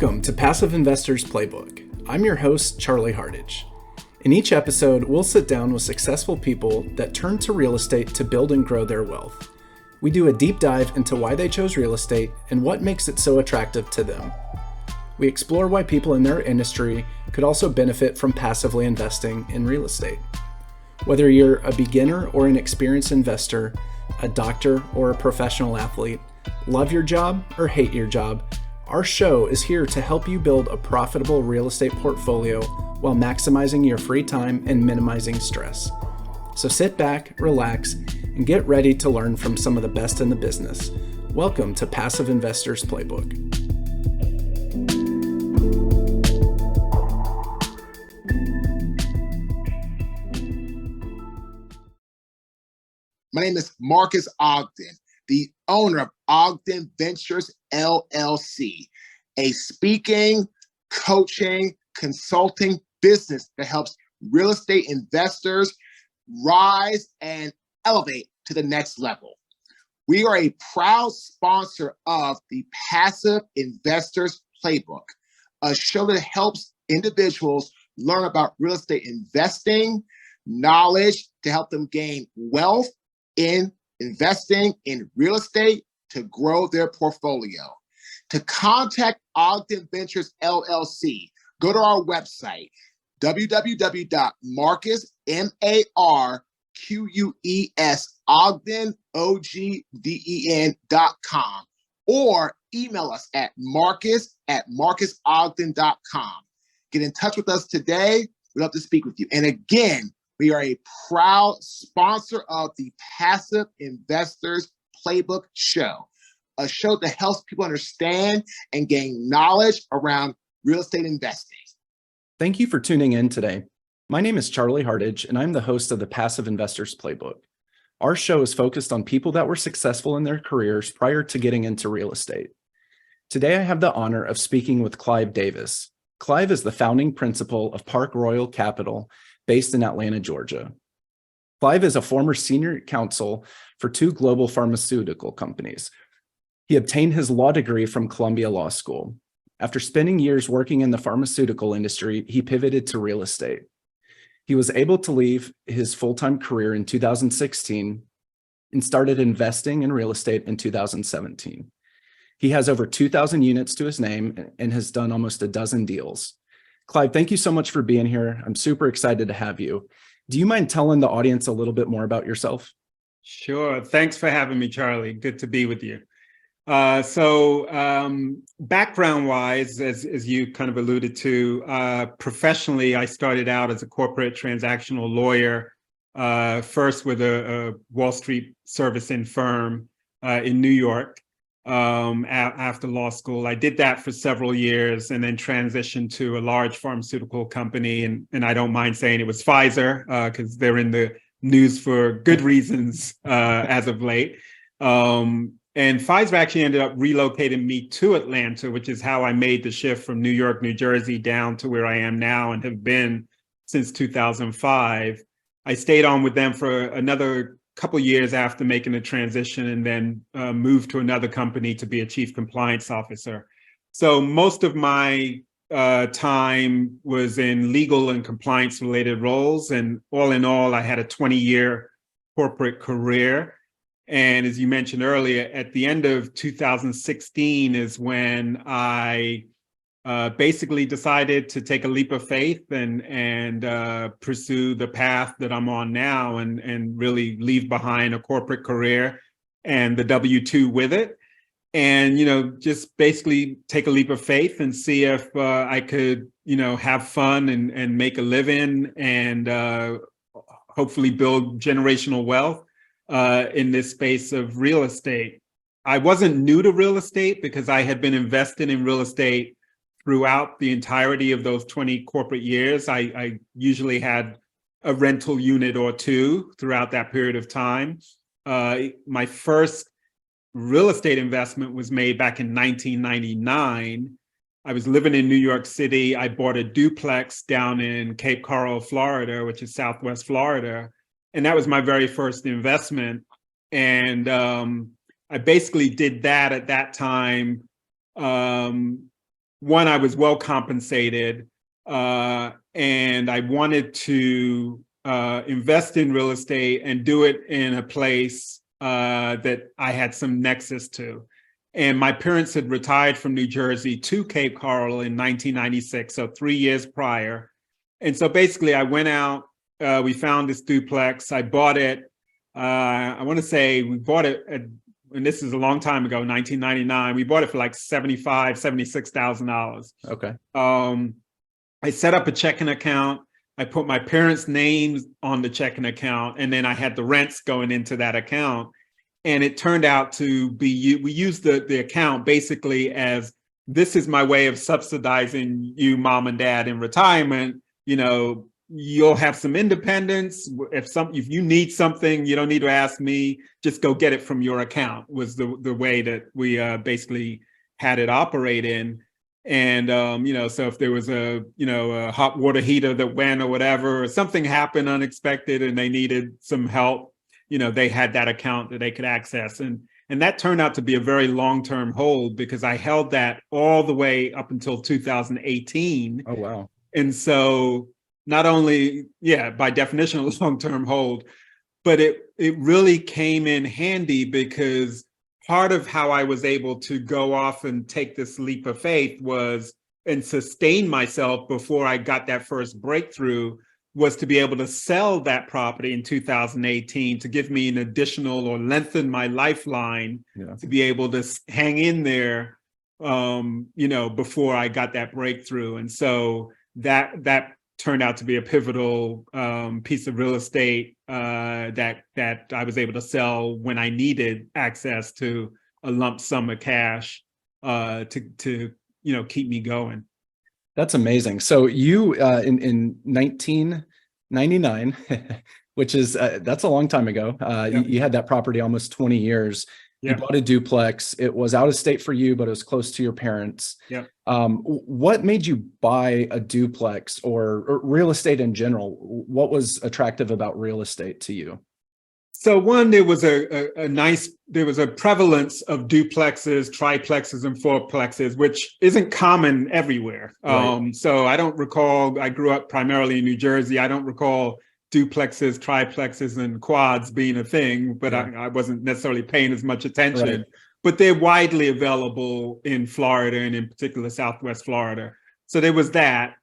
Welcome to Passive Investors Playbook. I'm your host, Charlie Hardage. In each episode, we'll sit down with successful people that turn to real estate to build and grow their wealth. We do a deep dive into why they chose real estate and what makes it so attractive to them. We explore why people in their industry could also benefit from passively investing in real estate. Whether you're a beginner or an experienced investor, a doctor or a professional athlete, love your job or hate your job, our show is here to help you build a profitable real estate portfolio while maximizing your free time and minimizing stress. So sit back, relax, and get ready to learn from some of the best in the business. Welcome to Passive Investors Playbook. My name is Marcus Ogden, the owner of Ogden Ventures, LLC, a speaking, coaching, consulting business that helps real estate investors rise and elevate to the next level. We are a proud sponsor of the Passive Investors Playbook, a show that helps individuals learn about real estate investing, knowledge to help them gain wealth in investing in real estate to grow their portfolio. To contact Ogden Ventures LLC, go to our website, www.marcus.ogden.com, or email us at marcus@marcusogden.com. Get in touch with us today. We'd love to speak with you. And again, we are a proud sponsor of the Passive Investors Playbook Show, a show that helps people understand and gain knowledge around real estate investing. Thank you for tuning in today. My name is Charlie Hardage, and I'm the host of the Passive Investors Playbook. Our show is focused on people that were successful in their careers prior to getting into real estate. Today, I have the honor of speaking with Clive Davis. Clive is the founding principal of Park Royal Capital, based in Atlanta, Georgia. Clive is a former senior counsel for two global pharmaceutical companies. He obtained his law degree from Columbia Law School. After spending years working in the pharmaceutical industry, he pivoted to real estate. He was able to leave his full-time career in 2016 and started investing in real estate in 2017. He has over 2,000 units to his name and has done almost a dozen deals. Clive, thank you so much for being here. I'm super excited to have you. Do you mind telling the audience a little bit more about yourself? Sure. Thanks for having me, Charlie. Good to be with you. Background-wise, as you kind of alluded to, professionally, I started out as a corporate transactional lawyer, first with a Wall Street servicing firm in New York. After law school, I did that for several years and then transitioned to a large pharmaceutical company. And I don't mind saying it was Pfizer because they're in the news for good reasons as of late. And Pfizer actually ended up relocating me to Atlanta, which is how I made the shift from New York, New Jersey down to where I am now and have been since 2005. I stayed on with them for another couple years after making the transition and then moved to another company to be a chief compliance officer. So most of my time was in legal and compliance related roles. And all in all, I had a 20-year corporate career. And as you mentioned earlier, at the end of 2016 is when I basically decided to take a leap of faith and pursue the path that I'm on now and really leave behind a corporate career and the W-2 with it. And, just basically take a leap of faith and see if I could, have fun and make a living and hopefully build generational wealth in this space of real estate. I wasn't new to real estate because I had been investing in real estate throughout the entirety of those 20 corporate years. I usually had a rental unit or two throughout that period of time. My first real estate investment was made back in 1999. I was living in New York City. I bought a duplex down in Cape Coral, Florida, which is Southwest Florida. And that was my very first investment. And I basically did that at that time one, I was well compensated, and I wanted to invest in real estate and do it in a place that I had some nexus to. And my parents had retired from New Jersey to Cape Coral in 1996, so 3 years prior. And so basically I went out, we found this duplex, I bought it. I want to say we bought it at, and this is a long time ago, 1999. We bought it for like $76,000. Okay. I set up a checking account. I put my parents' names on the checking account, and then I had the rents going into that account. And it turned out to be, we used the account basically as, this is my way of subsidizing you, mom and dad, in retirement. You know, you'll have some independence. If you need something, you don't need to ask me, just go get it from your account, was the way that we basically had it operate in. And, you know, so if there was a hot water heater that went or whatever, or something happened unexpected and they needed some help, you know, they had that account that they could access. And that turned out to be a very long-term hold, because I held that all the way up until 2018. Oh, wow. And so not only, yeah, by definition, a long-term hold, but it really came in handy, because part of how I was able to go off and take this leap of faith was, and sustain myself before I got that first breakthrough, was to be able to sell that property in 2018 to give me an additional, or lengthen my lifeline, to be able to hang in there, you know, before I got that breakthrough. And so that turned out to be a pivotal piece of real estate that I was able to sell when I needed access to a lump sum of cash to you know, keep me going. That's amazing. So you in 1999, which is that's a long time ago. You had that property almost 20 years. You bought a duplex. It was out of state for you, but it was close to your parents. What made you buy a duplex, or real estate in general? What was attractive about real estate to you? So one, there was there was a prevalence of duplexes, triplexes, and fourplexes, which isn't common everywhere. Right. So I don't recall, I grew up primarily in New Jersey. I don't recall duplexes, triplexes, and quads being a thing, but I wasn't necessarily paying as much attention. Right. But they're widely available in Florida, and in particular Southwest Florida. So there was that.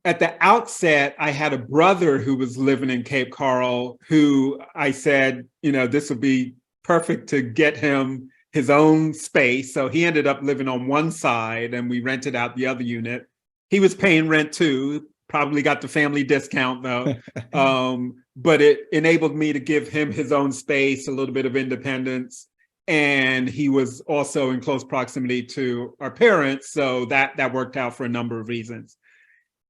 At the outset, I had a brother who was living in Cape Coral, who I said, you know, this would be perfect to get him his own space. So he ended up living on one side, and we rented out the other unit. He was paying rent too, probably got the family discount though. But it enabled me to give him his own space, a little bit of independence. And he was also in close proximity to our parents. So that worked out for a number of reasons.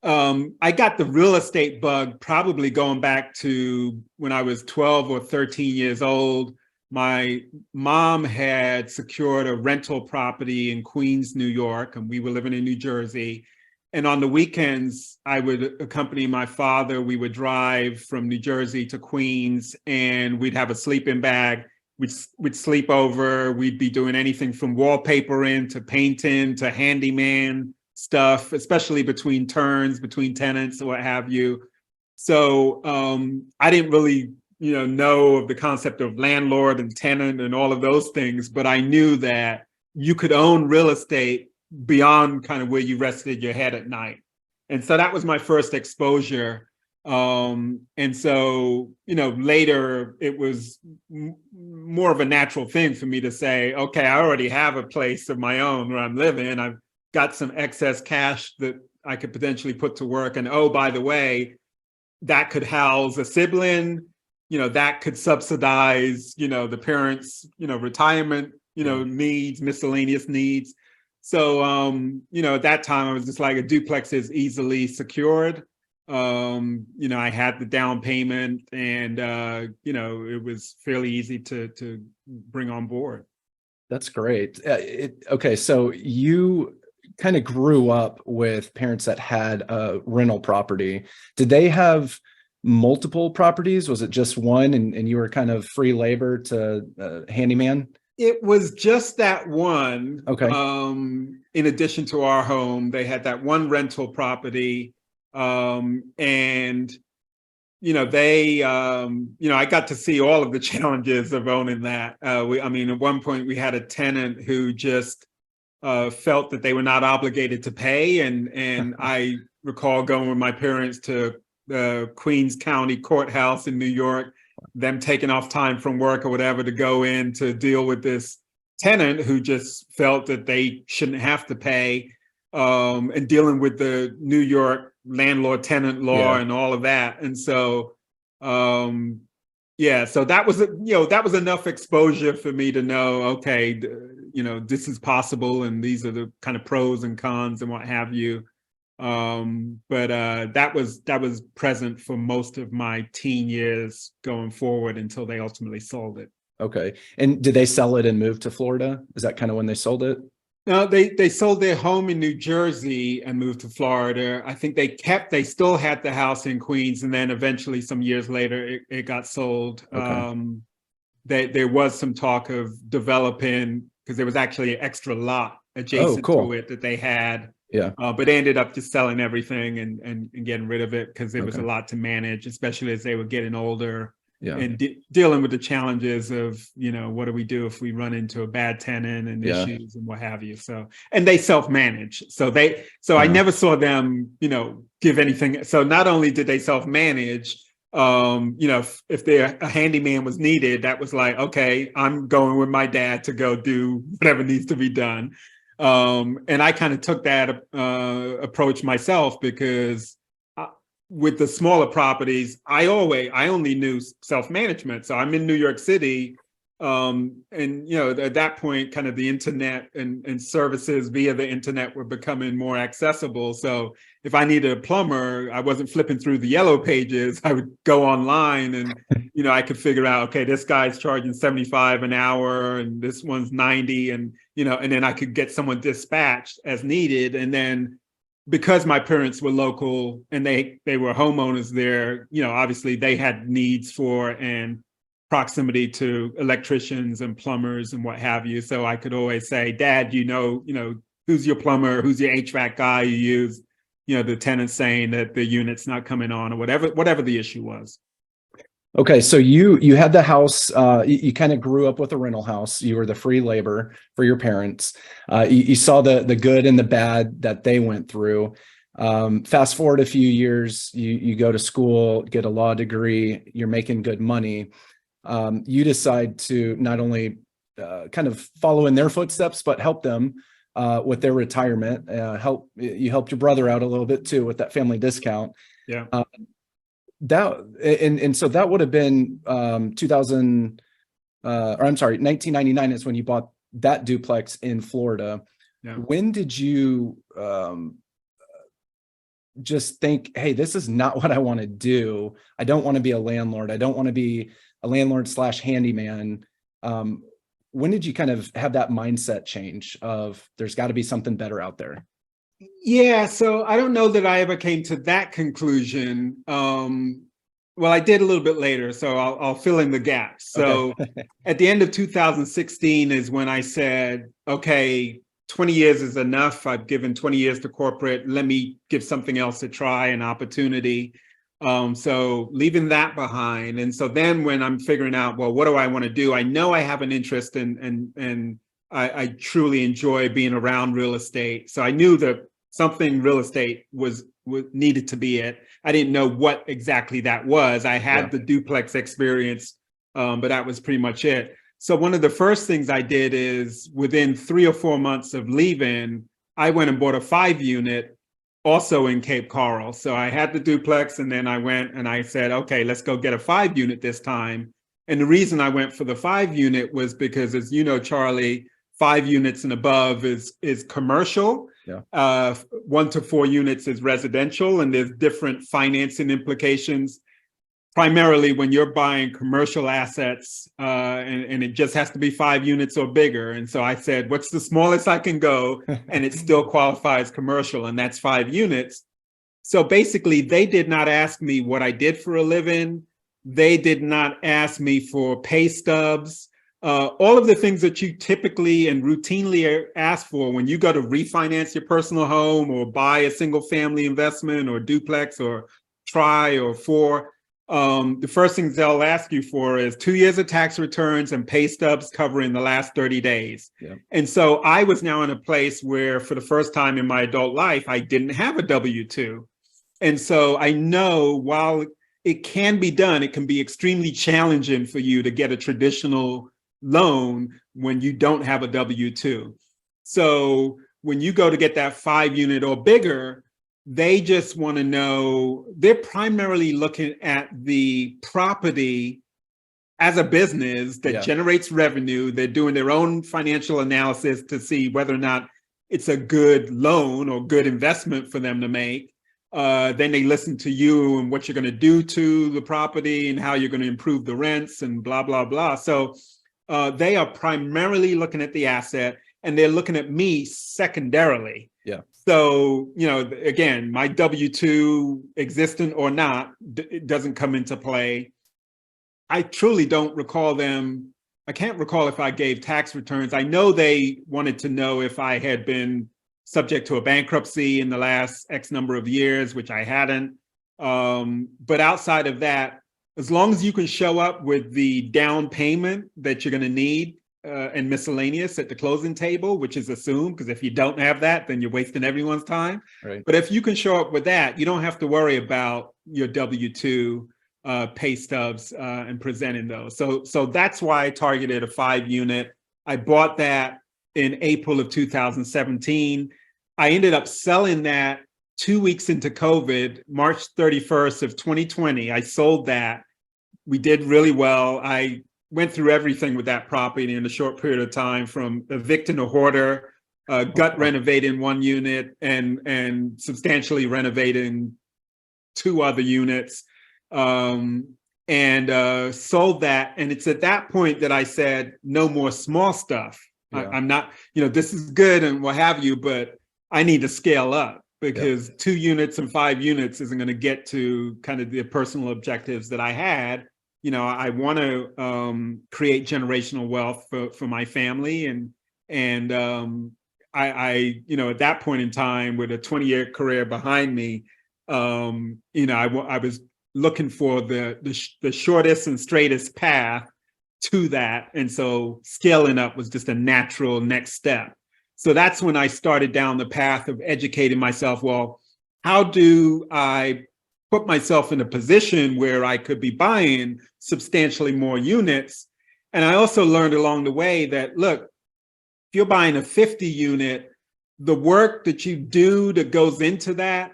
I got the real estate bug probably going back to when I was 12 or 13 years old. My mom had secured a rental property in Queens, New York, and we were living in New Jersey. And on the weekends, I would accompany my father. We would drive from New Jersey to Queens, and we'd have a sleeping bag. We'd sleep over. We'd be doing anything from wallpapering to painting to handyman stuff, especially between turns, between tenants, or what have you. So I didn't really, know of the concept of landlord and tenant and all of those things, but I knew that you could own real estate beyond kind of where you rested your head at night. And so that was my first exposure. And so, later it was more of a natural thing for me to say, okay, I already have a place of my own where I'm living. I've got some excess cash that I could potentially put to work. And oh, by the way, that could house a sibling, that could subsidize, the parents', retirement, needs, miscellaneous needs. So, at that time I was just like, a duplex is easily secured. I had the down payment, and it was fairly easy to bring on board. That's great. Okay, so you kind of grew up with parents that had a rental property. Did they have multiple properties? Was it just one, and you were kind of free labor to handyman? It was just that one. Okay. In addition to our home, they had that one rental property. And, I got to see all of the challenges of owning that. At one point we had a tenant who just felt that they were not obligated to pay. And I recall going with my parents to the Queens County Courthouse in New York, them taking off time from work or whatever to go in to deal with this tenant who just felt that they shouldn't have to pay, and dealing with the New York landlord tenant law and all of that. And so, so that was enough exposure for me to know, okay, this is possible and these are the kind of pros and cons and what have you. But that was present for most of my teen years going forward until they ultimately sold it. Okay. And did they sell it and move to Florida? Is that kind of when they sold it? No, they sold their home in New Jersey and moved to Florida. I think they still had the house in Queens, and then eventually some years later it got sold. Okay. There was some talk of developing, because there was actually an extra lot adjacent to it that they had. Yeah. But they ended up just selling everything and getting rid of it because there was a lot to manage, especially as they were getting older. Yeah. And dealing with the challenges of, what do we do if we run into a bad tenant and issues and what have you. So, and they self-manage. So I never saw them, give anything. So not only did they self-manage, if a handyman was needed, that was like, okay, I'm going with my dad to go do whatever needs to be done. And I kind of took that approach myself because with the smaller properties, I only knew self-management. So I'm in New York City. And, at that point, kind of the internet and services via the internet were becoming more accessible. So if I needed a plumber, I wasn't flipping through the yellow pages. I would go online and, I could figure out, okay, this guy's charging $75 an hour and this one's 90. And, and then I could get someone dispatched as needed. And then because my parents were local and they were homeowners there, obviously they had needs for and proximity to electricians and plumbers and what have you. So I could always say, Dad, who's your plumber? Who's your HVAC guy you use? The tenant saying that the unit's not coming on or whatever the issue was. Okay, so you had the house, you kind of grew up with a rental house. You were the free labor for your parents. You saw the good and the bad that they went through. Fast forward a few years, you go to school, get a law degree, you're making good money. You decide to not only kind of follow in their footsteps, but help them with their retirement. You helped your brother out a little bit too with that family discount. Yeah. So that would have been 1999 is when you bought that duplex in Florida. Yeah. When did you just think, hey, this is not what I want to do. I don't want to be a landlord. I don't want to be a landlord / handyman. When did you kind of have that mindset change of there's got to be something better out there? Yeah, so I don't know that I ever came to that conclusion. Well, I did a little bit later, so I'll fill in the gaps. So at the end of 2016 is when I said, okay, 20 years is enough. I've given 20 years to corporate. Let me give something else a try, an opportunity. So leaving that behind. And so then when I'm figuring out, well, what do I want to do? I know I have an interest in I truly enjoy being around real estate. So I knew that something real estate was needed to be it. I didn't know what exactly that was. I had the duplex experience, but that was pretty much it. So one of the first things I did is within 3 or 4 months of leaving, I went and bought a 5-unit also in Cape Coral. So I had the duplex and then I went and I said, okay, let's go get a 5-unit this time. And the reason I went for the 5-unit was because, as you know, Charlie, 5 units and above is commercial. Yeah. 1 to 4 units is residential, and there's different financing implications. Primarily when you're buying commercial assets, and it just has to be 5 units or bigger. And so I said, what's the smallest I can go? And it still qualifies commercial, and that's 5 units. So basically, they did not ask me what I did for a living. They did not ask me for pay stubs. all of the things that you typically and routinely ask for when you go to refinance your personal home or buy a single family investment or duplex or try or four, the first things they'll ask you for is 2 years of tax returns and pay stubs covering the last 30 days. Yeah. And so I was now in a place where for the first time in my adult life, I didn't have a W-2. And so I know while it can be done, it can be extremely challenging for you to get a traditional loan when you don't have a W-2. So when you go to get that 5-unit or bigger, they just want to know, they're primarily looking at the property as a business that generates revenue. They're doing their own financial analysis to see whether or not it's a good loan or good investment for them to make. Then they listen to you and what you're going to do to the property and how you're going to improve the rents and blah, blah, blah. So they are primarily looking at the asset, and they're looking at me secondarily. Yeah. So, again, my W-2, existent or not, it doesn't come into play. I truly don't recall them. I can't recall if I gave tax returns. I know they wanted to know if I had been subject to a bankruptcy in the last X number of years, which I hadn't. But outside of that, as long as you can show up with the down payment that you're going to need and miscellaneous at the closing table, which is assumed, because if you don't have that, then you're wasting everyone's time. Right. But if you can show up with that, you don't have to worry about your W-2 pay stubs and presenting those. So that's why I targeted a 5-unit. I bought that in April of 2017. I ended up selling that 2 weeks into COVID, March 31st of 2020. I sold that. We did really well. I went through everything with that property in a short period of time, from evicting a hoarder, gut renovating 1 unit, and substantially renovating 2 other units, and sold that. And it's at that point that I said, no more small stuff. Yeah. I'm not, this is good and what have you, but I need to scale up, because 2 units and 5 units isn't going to get to kind of the personal objectives that I had. I want to create generational wealth for my family, and I at that point in time, with a 20-year career behind me, I was looking for the shortest and straightest path to that, and so scaling up was just a natural next step. So that's when I started down the path of educating myself. Well, how do I put myself in a position where I could be buying substantially more units? And I also learned along the way that, look, if you're buying a 50 unit, the work that you do that goes into that,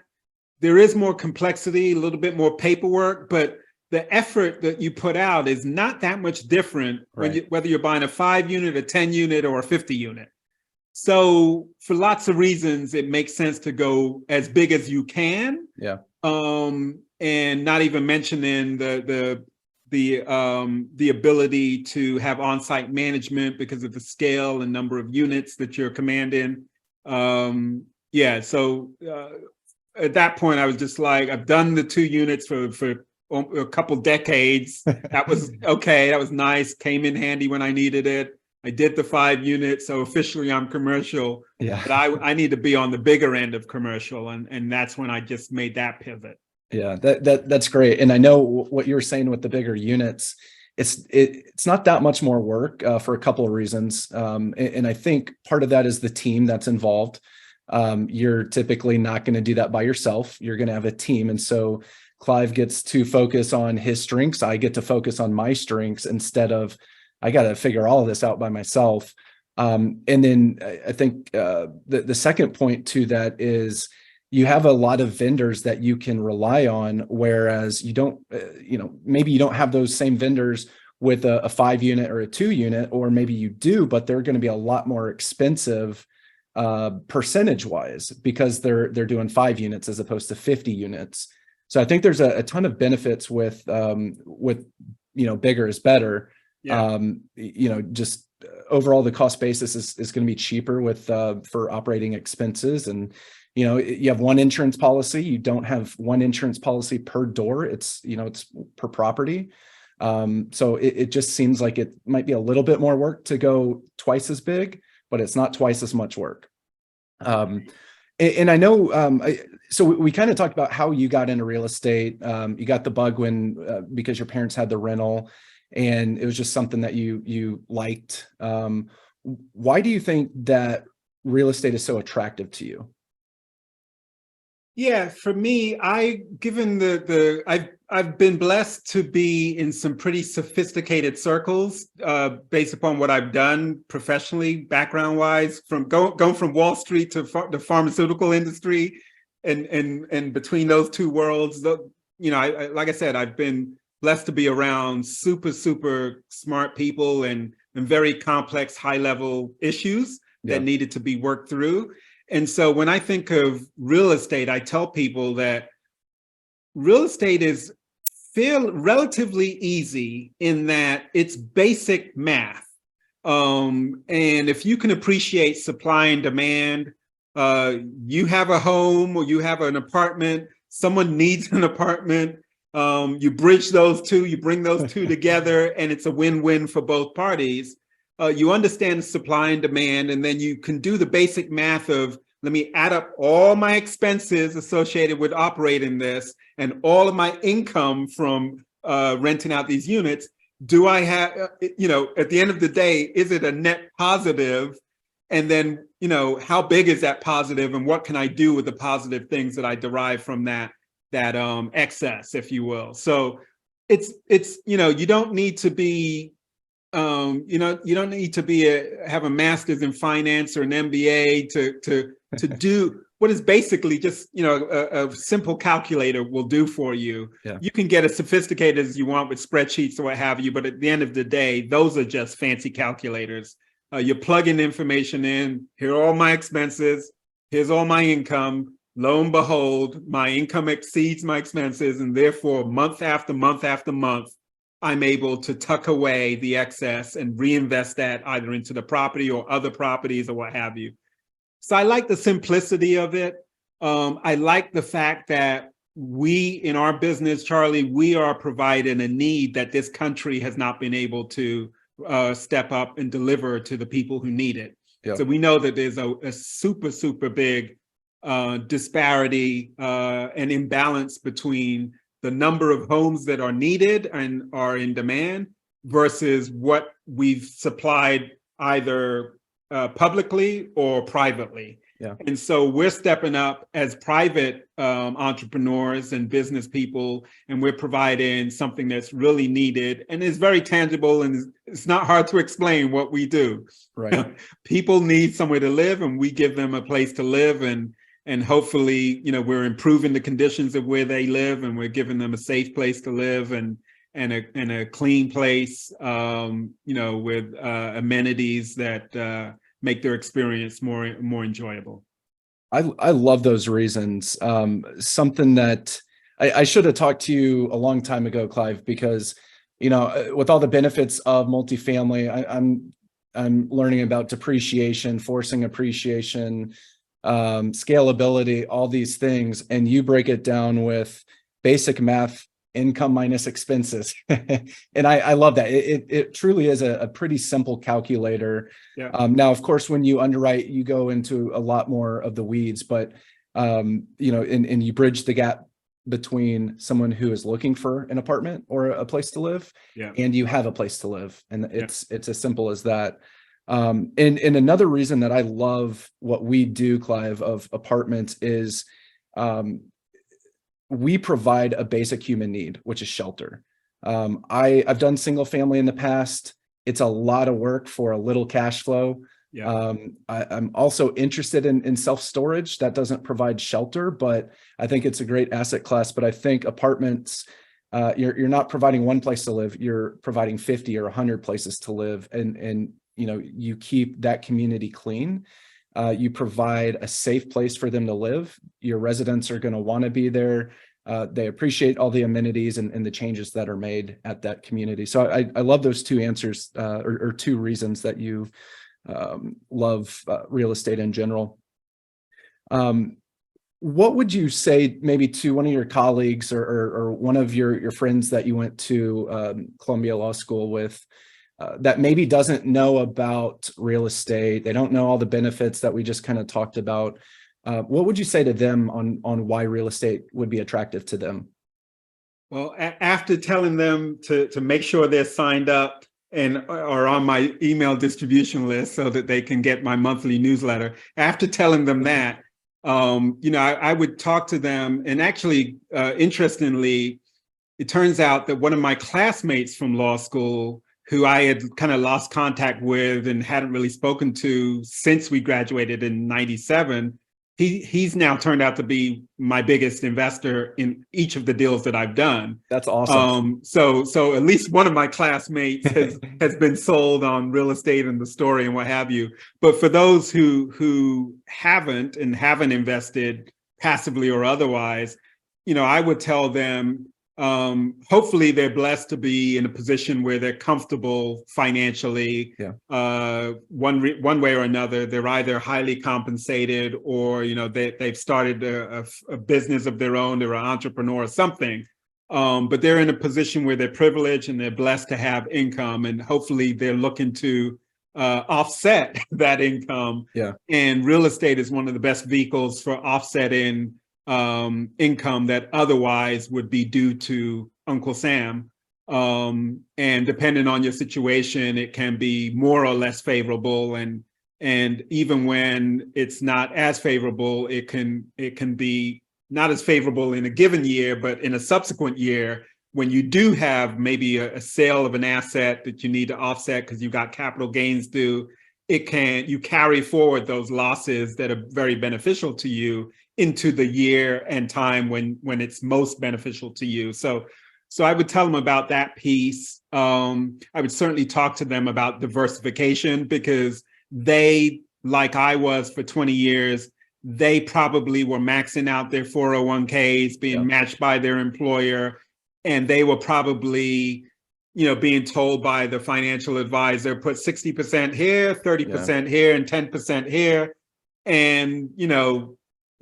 there is more complexity, a little bit more paperwork, but the effort that you put out is not that much different whether you're buying a 5 unit, a 10 unit, or a 50 unit. So for lots of reasons, it makes sense to go as big as you can. Yeah. And not even mentioning the ability to have on-site management because of the scale and number of units that you're commanding. So at that point, I was just like, I've done the 2 units for a couple decades. That was okay. That was nice. Came in handy when I needed it. I did the 5 units, so officially I'm commercial. Yeah. But I need to be on the bigger end of commercial, and that's when I just made that pivot. Yeah, that's great. And I know what you were saying with the bigger units. It's not that much more work for a couple of reasons, and I think part of that is the team that's involved. You're typically not going to do that by yourself. You're going to have a team, and so Clive gets to focus on his strengths. I get to focus on my strengths instead of I got to figure all of this out by myself. And then I think the second point to that is you have a lot of vendors that you can rely on, whereas you don't, maybe you don't have those same vendors with a 5 unit or a 2 unit, or maybe you do, but they're going to be a lot more expensive percentage wise because they're doing 5 units as opposed to 50 units. So I think there's a ton of benefits with bigger is better. Yeah. Just overall the cost basis is going to be cheaper with for operating expenses. And you have one insurance policy. You don't have one insurance policy per door. It's per property. So it just seems like it might be a little bit more work to go twice as big, but it's not twice as much work. And I know, so we kind of talked about how you got into real estate. You got the bug when because your parents had the rental, and it was just something that you liked. Why do you think that real estate is so attractive to you? Yeah, for me, I've been blessed to be in some pretty sophisticated circles based upon what I've done professionally, background wise, from going from Wall Street to the pharmaceutical industry, and between those two worlds, like I said, I've been blessed to be around super smart people and very complex, high level issues that needed to be worked through. And so when I think of real estate, I tell people that real estate is relatively easy in that it's basic math. And if you can appreciate supply and demand, you have a home or you have an apartment, someone needs an apartment, you bridge those two, you bring those two together, and it's a win-win for both parties. You understand supply and demand, and then you can do the basic math of, let me add up all my expenses associated with operating this and all of my income from renting out these units. Do I have, at the end of the day, is it a net positive? And then, how big is that positive, and what can I do with the positive things that I derive from that excess, if you will? So it's you don't need to be you don't need to have a master's in finance or an MBA to do what is basically just, a simple calculator will do for you. Yeah. You can get as sophisticated as you want with spreadsheets or what have you, but at the end of the day, those are just fancy calculators. You're plugging information in. Here are all my expenses. Here's all my income. Lo and behold, my income exceeds my expenses, and therefore, month after month after month, I'm able to tuck away the excess and reinvest that either into the property or other properties or what have you. So I like the simplicity of it. I like the fact that we, in our business, Charlie, we are providing a need that this country has not been able to step up and deliver to the people who need it. Yep. So we know that there's a super big disparity and imbalance between the number of homes that are needed and are in demand versus what we've supplied either publicly or privately. Yeah. And so we're stepping up as private entrepreneurs and business people, and we're providing something that's really needed and is very tangible, and it's not hard to explain what we do. Right. People need somewhere to live, and we give them a place to live, and hopefully, we're improving the conditions of where they live, and we're giving them a safe place to live and a clean place, with amenities that make their experience more enjoyable. I love those reasons. Something that I should have talked to you a long time ago, Clive, because with all the benefits of multifamily, I'm learning about depreciation, forcing appreciation, scalability, all these things, and you break it down with basic math, income minus expenses. And I love that. It truly is a pretty simple calculator. Yeah. Now, of course, when you underwrite, you go into a lot more of the weeds, but and you bridge the gap between someone who is looking for an apartment or a place to live, and you have a place to live. And it's as simple as that. And another reason that I love what we do, Clive, of apartments is we provide a basic human need, which is shelter. I've done single family in the past. It's a lot of work for a little cash flow. Yeah. I'm also interested in self-storage that doesn't provide shelter, but I think it's a great asset class. But I think apartments, you're not providing one place to live, you're providing 50 or 100 places to live, and you keep that community clean. You provide a safe place for them to live. Your residents are going to want to be there. They appreciate all the amenities and the changes that are made at that community. So I love those two answers or two reasons that you love real estate in general. What would you say maybe to one of your colleagues or one of your friends that you went to Columbia Law School with that maybe doesn't know about real estate? They don't know all the benefits that we just kind of talked about. What would you say to them on why real estate would be attractive to them? Well, after telling them to make sure they're signed up and are on my email distribution list so that they can get my monthly newsletter, after telling them that, I would talk to them. And actually, interestingly, it turns out that one of my classmates from law school, who I had kind of lost contact with and hadn't really spoken to since we graduated in '97, he's now turned out to be my biggest investor in each of the deals that I've done. That's awesome. So at least one of my classmates has been sold on real estate and the story and what have you. But for those who haven't invested passively or otherwise, I would tell them, hopefully they're blessed to be in a position where they're comfortable financially. One way or another. They're either highly compensated or they've started a business of their own. They're an entrepreneur or something, but they're in a position where they're privileged and they're blessed to have income, and hopefully they're looking to offset that income. And real estate is one of the best vehicles for offsetting income that otherwise would be due to Uncle Sam. And depending on your situation, it can be more or less favorable. And even when it's not as favorable, it can be not as favorable in a given year, but in a subsequent year, when you do have maybe a sale of an asset that you need to offset because you've got capital gains due, you carry forward those losses that are very beneficial to you into the year and time when it's most beneficial to you. So I would tell them about that piece. I would certainly talk to them about diversification, because they, like I was for 20 years, they probably were maxing out their 401ks, being matched by their employer, and they were probably being told by the financial advisor, put 60% here, 30% here, and 10% here. And,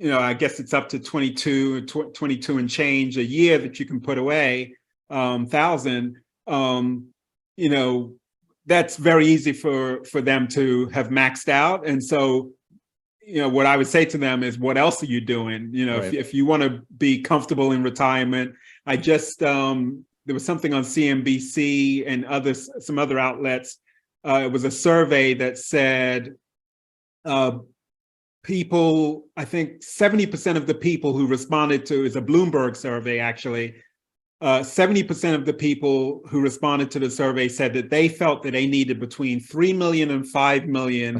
I guess it's up to 22 and change a year that you can put away, thousand. That's very easy for them to have maxed out. And so, what I would say to them is, what else are you doing? If you want to be comfortable in retirement. I just, there was something on CNBC and some other outlets. It was a survey that said, people, I think 70% of the people who responded to, is a Bloomberg survey actually, 70% of the people who responded to the survey said that they felt that they needed between 3 million and 5 million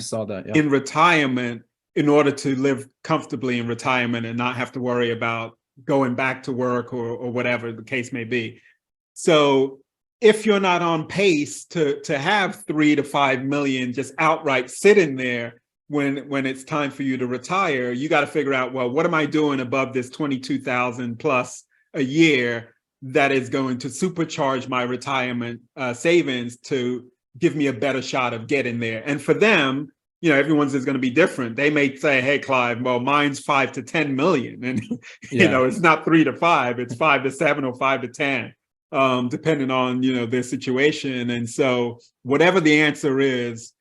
in retirement in order to live comfortably in retirement and not have to worry about going back to work or whatever the case may be. So if you're not on pace to have 3 to 5 million just outright sitting there when it's time for you to retire, you got to figure out, well, what am I doing above this 22,000 plus a year that is going to supercharge my retirement savings to give me a better shot of getting there? And for them, everyone's is going to be different. They may say, hey, Clive, well, mine's 5 to 10 million. And, it's not 3 to 5, it's 5 to 7 or 5 to 10, depending on, their situation. And so whatever the answer is,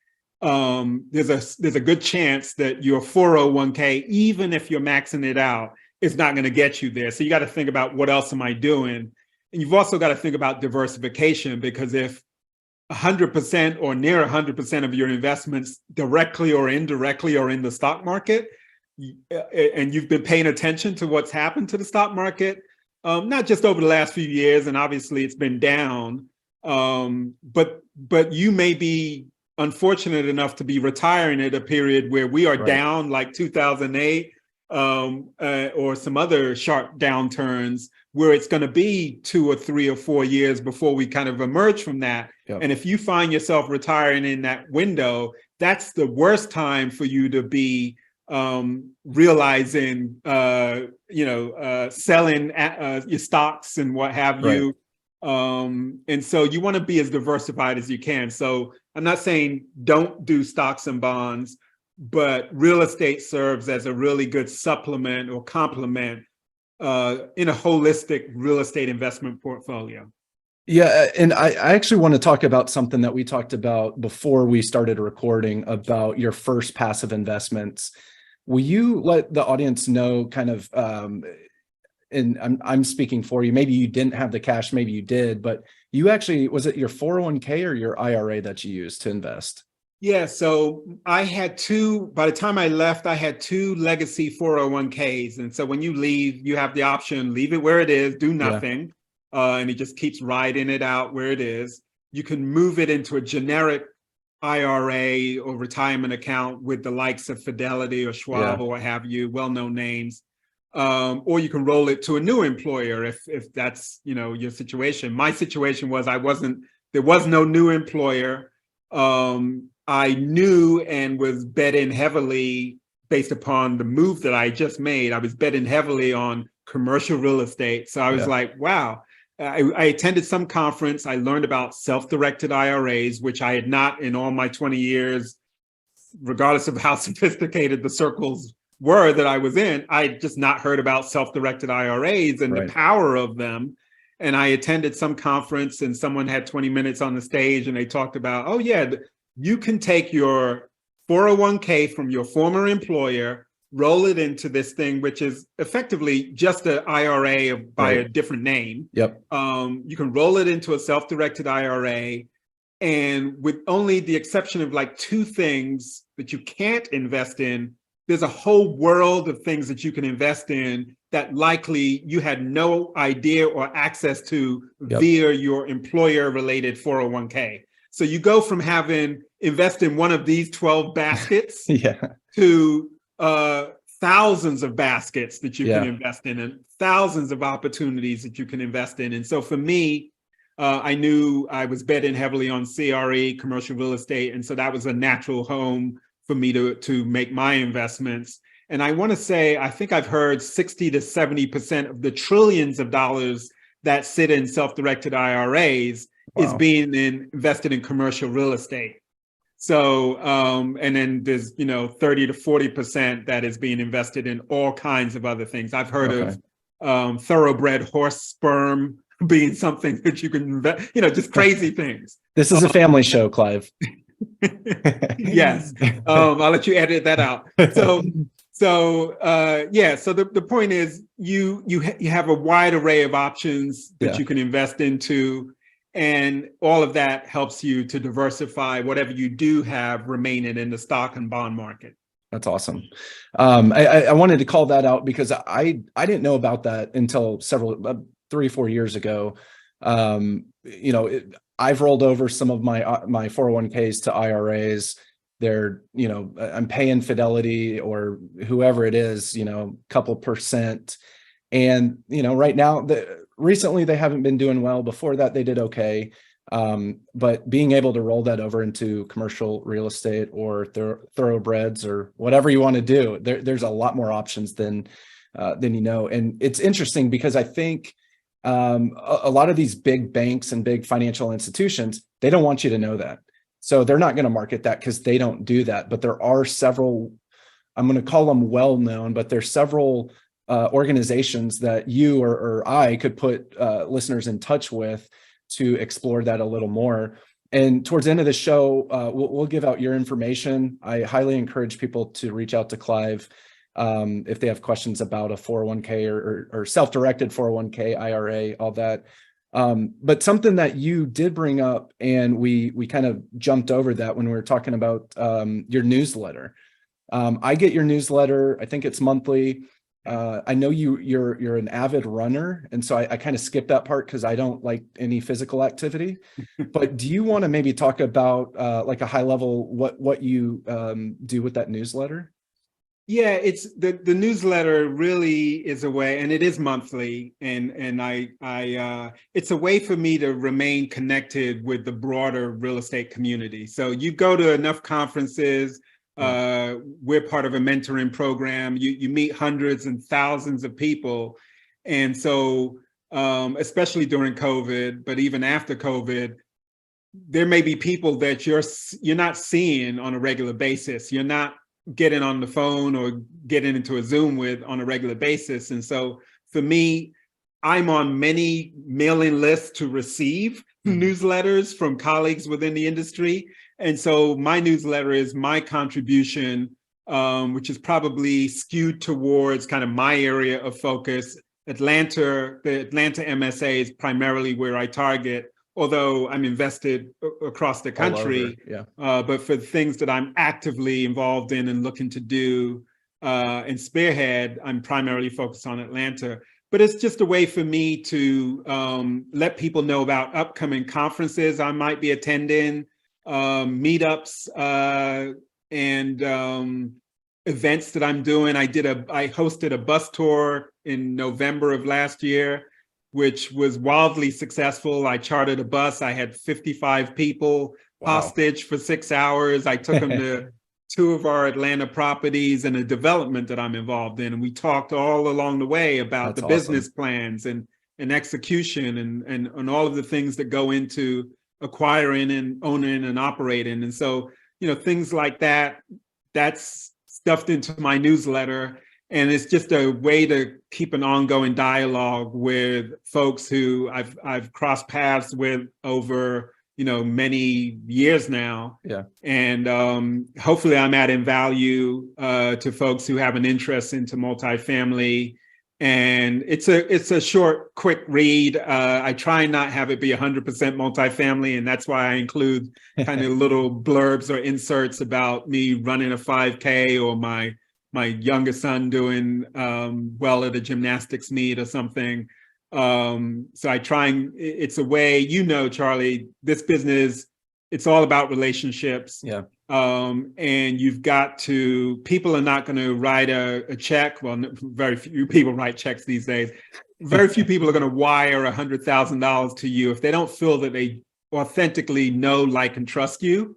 there's a good chance that your 401k, even if you're maxing it out, is not going to get you there. So you got to think about, what else am I doing? And you've also got to think about diversification, because if 100% or near 100% of your investments directly or indirectly are in the stock market, and you've been paying attention to what's happened to the stock market, not just over the last few years, and obviously it's been down, but you may be unfortunate enough to be retiring at a period where we are down, like 2008, or some other sharp downturns, where it's going to be 2 or 3 or 4 years before we kind of emerge from that. And if you find yourself retiring in that window, that's the worst time for you to be realizing, selling your stocks and what have you. And so you want to be as diversified as you can. So I'm not saying don't do stocks and bonds, but real estate serves as a really good supplement or complement in a holistic real estate investment portfolio. Yeah, and I actually want to talk about something that we talked about before we started recording about your first passive investments. Will you let the audience know kind of, and I'm speaking for you, maybe you didn't have the cash, maybe you did, but you actually, was it your 401k or your IRA that you used to invest? Yeah, so I had by the time I left, I had two legacy 401ks. And so when you leave, you have the option, leave it where it is, do nothing. And it just keeps riding it out where it is. You can move it into a generic IRA or retirement account with the likes of Fidelity or Schwab or what have you, well-known names. Or you can roll it to a new employer if that's, your situation. My situation was there was no new employer. I knew and was betting heavily based upon the move that I just made. I was betting heavily on commercial real estate. So I was like, wow. I attended some conference. I learned about self-directed IRAs, which I had not in all my 20 years, regardless of how sophisticated the circles were that I was in. I had just not heard about self-directed IRAs and the power of them. And I attended some conference and someone had 20 minutes on the stage and they talked about, oh yeah, you can take your 401k from your former employer, roll it into this thing, which is effectively just an IRA by a different name. Yep. You can roll it into a self-directed IRA, and with only the exception of like two things that you can't invest in, there's a whole world of things that you can invest in that likely you had no idea or access to via your employer-related 401k. So you go from invest in one of these 12 baskets to thousands of baskets that you can invest in and thousands of opportunities that you can invest in. And so for me, I knew I was betting heavily on CRE, commercial real estate. And so that was a natural home for me to make my investments. And I want to say, I think I've heard 60 to 70% of the trillions of dollars that sit in self-directed IRAs is being invested in commercial real estate. So, and then there's, 30 to 40% that is being invested in all kinds of other things. I've heard of thoroughbred horse sperm being something that you can invest, just crazy things. This is a family show, Clive. Yes. I'll let you edit that out. So the point is you have a wide array of options that you can invest into. And all of that helps you to diversify whatever you do have remaining in the stock and bond market. That's awesome. I wanted to call that out because I didn't know about that until 3-4 years ago. I've rolled over some of my 401ks to IRAs. They're, I'm paying Fidelity or whoever it is, couple percent. And, right now, recently they haven't been doing well. Before that, they did okay. But being able to roll that over into commercial real estate or thoroughbreds or whatever you want to do, there's a lot more options than And it's interesting because I think a lot of these big banks and big financial institutions, they don't want you to know that. So they're not going to market that because they don't do that. But there are several, I'm going to call them well-known, but there's several organizations that you or I could put listeners in touch with to explore that a little more. And towards the end of the show, we'll give out your information. I highly encourage people to reach out to Clive if they have questions about a 401k or self-directed 401k, IRA, all that. But something that you did bring up, and we kind of jumped over that when we were talking about your newsletter. I get your newsletter. I think it's monthly. I know you're an avid runner, and so I kind of skipped that part because I don't like any physical activity. But do you want to maybe talk about like a high level what you do with that newsletter? Yeah, it's the newsletter really is a way, and it is monthly, and I it's a way for me to remain connected with the broader real estate community. So you go to enough conferences. We're part of a mentoring program. You meet hundreds and thousands of people. And so, especially during COVID, but even after COVID, there may be people that you're not seeing on a regular basis. You're not get in on the phone or get into a Zoom with on a regular basis. And so for me, I'm on many mailing lists to receive newsletters from colleagues within the industry. And so my newsletter is my contribution, which is probably skewed towards kind of my area of focus. The Atlanta MSA is primarily where I target, although I'm invested across the country. But for the things that I'm actively involved in and looking to do and spearhead, I'm primarily focused on Atlanta. But it's just a way for me to let people know about upcoming conferences I might be attending, meetups, and events that I'm doing. I hosted a bus tour in November of last year, which was wildly successful. I chartered a bus. I had 55 people hostage for 6 hours. I took them to 2 of our Atlanta properties and a development that I'm involved in. And we talked all along the way about the business plans and execution and all of the things that go into acquiring and owning and operating. And so, things like that, that's stuffed into my newsletter. And it's just a way to keep an ongoing dialogue with folks who I've crossed paths with over, many years now. And hopefully I'm adding value to folks who have an interest into multifamily. And it's a short, quick read. I try not have it be 100% multifamily, and that's why I include kind of little blurbs or inserts about me running a 5K or my youngest son doing well at a gymnastics meet or something. So I try and it's a way, Charlie, this business, it's all about relationships. And you've got to, people are not going to write a check. Well, very few people write checks these days. Very few people are going to wire $100,000 to you if they don't feel that they authentically know, like, and trust you.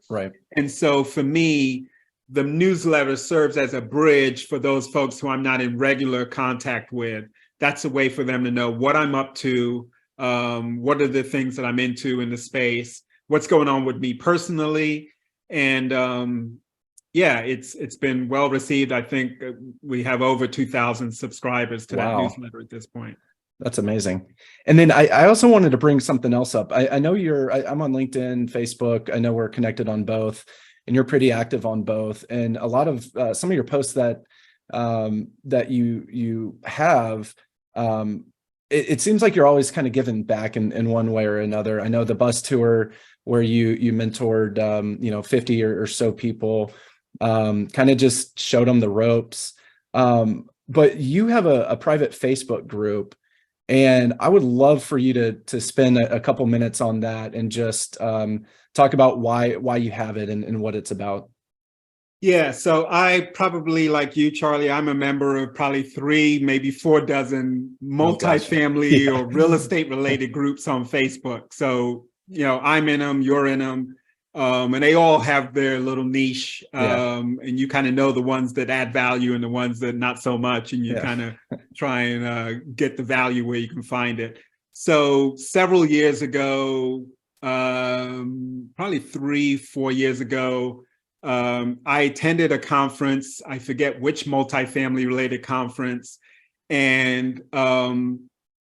And so for me, the newsletter serves as a bridge for those folks who I'm not in regular contact with. That's a way for them to know what I'm up to, what are the things that I'm into in the space, what's going on with me personally. And it's been well received. I think we have over 2,000 subscribers to that newsletter at this point. That's amazing. And then I also wanted to bring something else up. I know I'm on LinkedIn, Facebook. I know we're connected on both, and you're pretty active on both. And a lot of some of your posts that you have, it seems like you're always kind of giving back in one way or another. I know the bus tour where you mentored 50 or so people, kind of just showed them the ropes. But you have a private Facebook group, and I would love for you to spend a couple minutes on that and just talk about why you have it and what it's about. Yeah, so I probably, like you, Charlie, I'm a member of probably 3, maybe 4 dozen multifamily or real estate related groups on Facebook. So, I'm in them, you're in them, and they all have their little niche. And you kind of know the ones that add value and the ones that not so much. And you kind of try and get the value where you can find it. So several years ago, probably 3-4 years ago, I attended a conference. I forget which multifamily related conference. And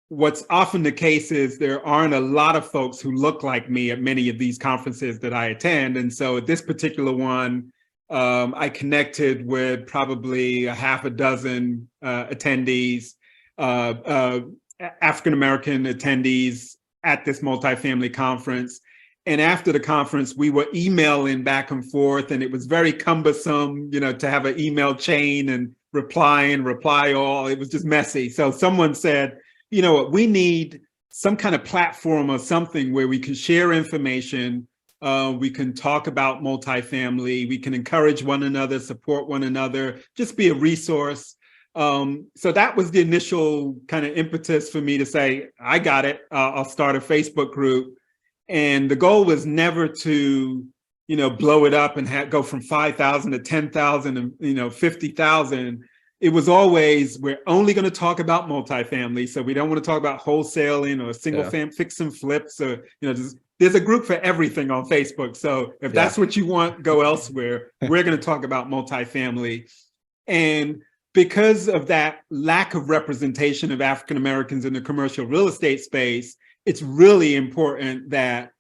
what's often the case is there aren't a lot of folks who look like me at many of these conferences that I attend. And so at this particular one, I connected with probably a half a dozen attendees, African-American attendees at this multifamily conference. And after the conference, we were emailing back and forth, and it was very cumbersome, to have an email chain and reply all. It was just messy. So someone said, what, we need some kind of platform or something where we can share information. We can talk about multifamily. We can encourage one another, support one another, just be a resource. So that was the initial kind of impetus for me to say, I got it. I'll start a Facebook group. And the goal was never to, blow it up and go from 5,000 to 10,000 and, 50,000. It was always, we're only going to talk about multifamily. So we don't want to talk about wholesaling or single family fix and flips or, just there's a group for everything on Facebook. So if that's what you want, go elsewhere. We're going to talk about multifamily. And because of that lack of representation of African Americans in the commercial real estate space, it's really important that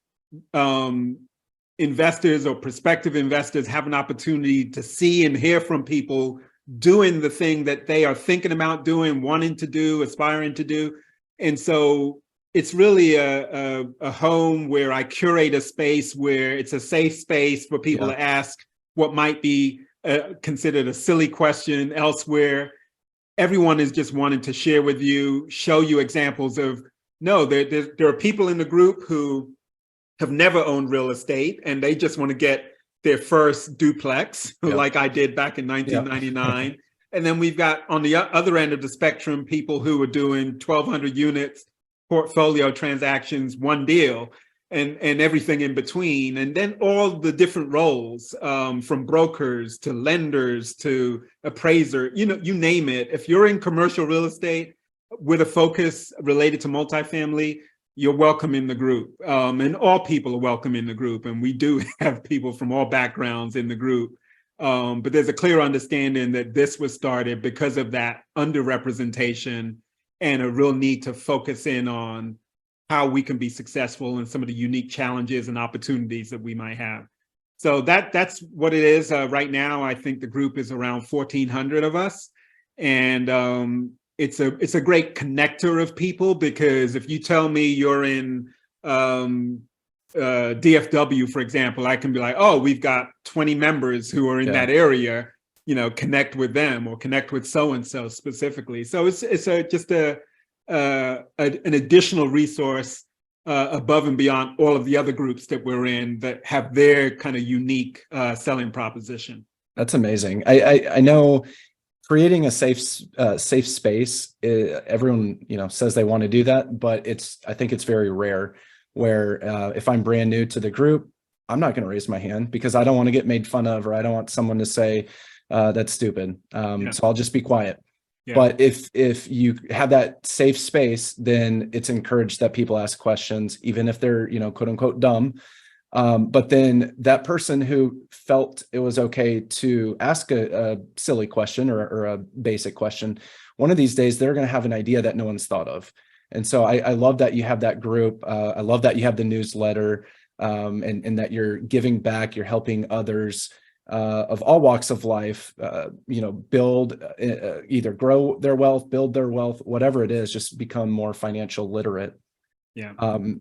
investors or prospective investors have an opportunity to see and hear from people doing the thing that they are thinking about doing, wanting to do, aspiring to do. And so it's really a home where I curate a space where it's a safe space for people to ask what might be considered a silly question elsewhere. Everyone is just wanting to share with you, show you examples of, no, there are people in the group who have never owned real estate and they just want to get their first duplex, like I did back in 1999. And then we've got on the other end of the spectrum, people who are doing 1,200 units, portfolio transactions, one deal, and everything in between. And then all the different roles, from brokers to lenders to appraiser, you name it. If you're in commercial real estate with a focus related to multifamily, you're welcome in the group. And all people are welcome in the group. And we do have people from all backgrounds in the group. But there's a clear understanding that this was started because of that underrepresentation and a real need to focus in on how we can be successful and some of the unique challenges and opportunities that we might have. So that's what it is. Right now, I think the group is around 1,400 of us. And it's a great connector of people, because if you tell me you're in DFW, for example, I can be like, oh, we've got 20 members who are in that area, connect with them or connect with so-and-so specifically. So it's just an additional resource above and beyond all of the other groups that we're in that have their kind of unique selling proposition. That's amazing. I know creating a safe space, everyone, says they want to do that, but I think it's very rare where if I'm brand new to the group, I'm not going to raise my hand because I don't want to get made fun of, or I don't want someone to say that's stupid. So I'll just be quiet. Yeah. But if you have that safe space, then it's encouraged that people ask questions, even if they're, quote unquote dumb. But then that person who felt it was okay to ask a silly question or a basic question, one of these days, they're going to have an idea that no one's thought of. And so I love that you have that group. I love that you have the newsletter, and that you're giving back, you're helping others of all walks of life, build, either grow their wealth, build their wealth, whatever it is, just become more financial literate. Yeah.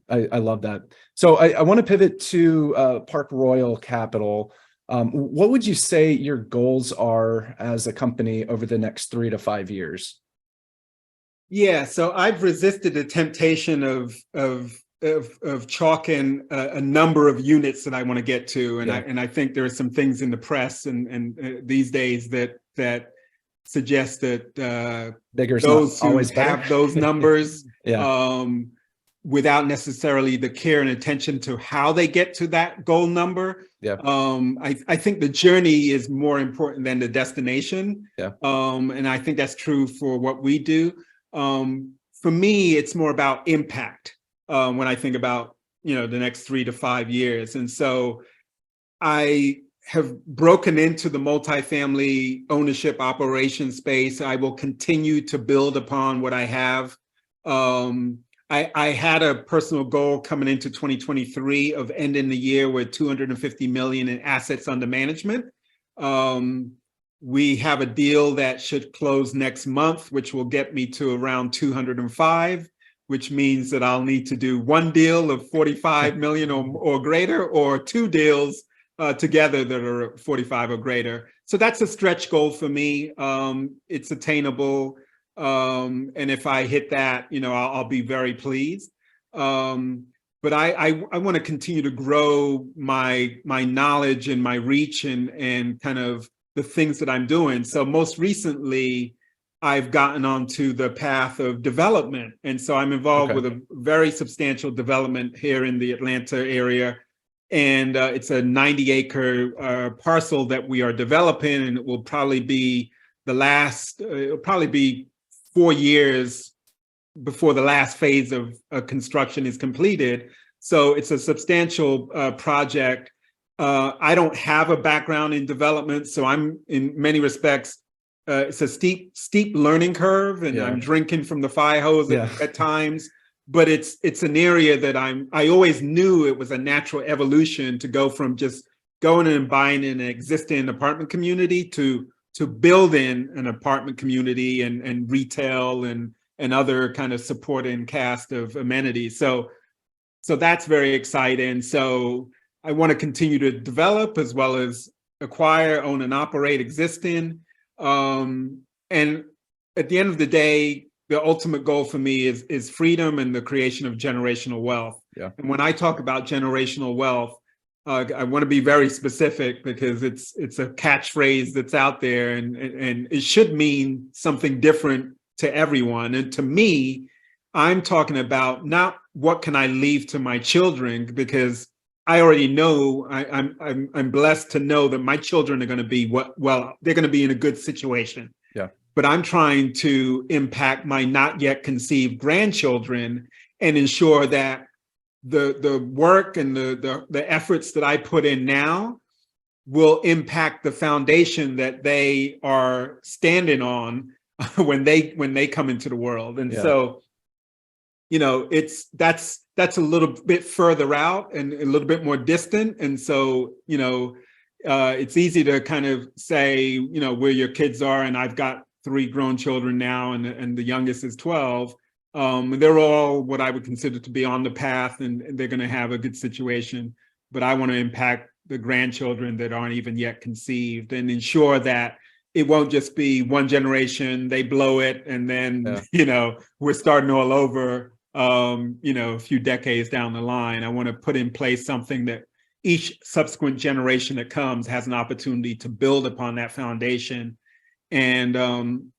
I love that. So I want to pivot to Park Royal Capital. What would you say your goals are as a company over the next 3 to 5 years? Yeah, so I've resisted the temptation of chalking a number of units that I want to get to, and I think there are some things in the press and these days that suggest that those who have those numbers without necessarily the care and attention to how they get to that goal number. I think the journey is more important than the destination. And I think that's true for what we do. For me, it's more about impact when I think about, the next 3 to 5 years. And so I have broken into the multifamily ownership operation space. I will continue to build upon what I have. I had a personal goal coming into 2023 of ending the year with 250 million in assets under management. We have a deal that should close next month, which will get me to around 205, which means that I'll need to do one deal of 45 million or greater, or 2 deals together that are 45 or greater. So that's a stretch goal for me. It's attainable. And if I hit that, I'll be very pleased. But I want to continue to grow my knowledge and my reach and kind of the things that I'm doing. So most recently, I've gotten onto the path of development. And so I'm involved with a very substantial development here in the Atlanta area. And it's a 90-acre parcel that we are developing, and it will probably be it'll probably be 4 years before the last phase of construction is completed. So it's a substantial project. I don't have a background in development, so I'm in many respects, it's a steep learning curve, and I'm drinking from the fire hose at times. But it's an area that I always knew it was a natural evolution to go from just going and buying an existing apartment community to building an apartment community and retail and other kind of supporting cast of amenities. So that's very exciting. So I want to continue to develop as well as acquire, own, and operate existing. And at the end of the day, the ultimate goal for me is freedom and the creation of generational wealth. Yeah. And when I talk about generational wealth, I want to be very specific because it's a catchphrase that's out there, and it should mean something different to everyone. And to me, I'm talking about not what can I leave to my children, because I already know I'm blessed to know that my children are going to be they're going to be in a good situation. Yeah. But I'm trying to impact my not yet conceived grandchildren and ensure that the work and the efforts that I put in now will impact the foundation that they are standing on when they come into the world. And so, that's a little bit further out and a little bit more distant. And so, it's easy to kind of say, where your kids are. And I've got 3 grown children now, and the youngest is 12. They're all what I would consider to be on the path, and they're going to have a good situation. But I want to impact the grandchildren that aren't even yet conceived and ensure that it won't just be one generation, they blow it, and then, we're starting all over, a few decades down the line. I want to put in place something that each subsequent generation that comes has an opportunity to build upon that foundation. And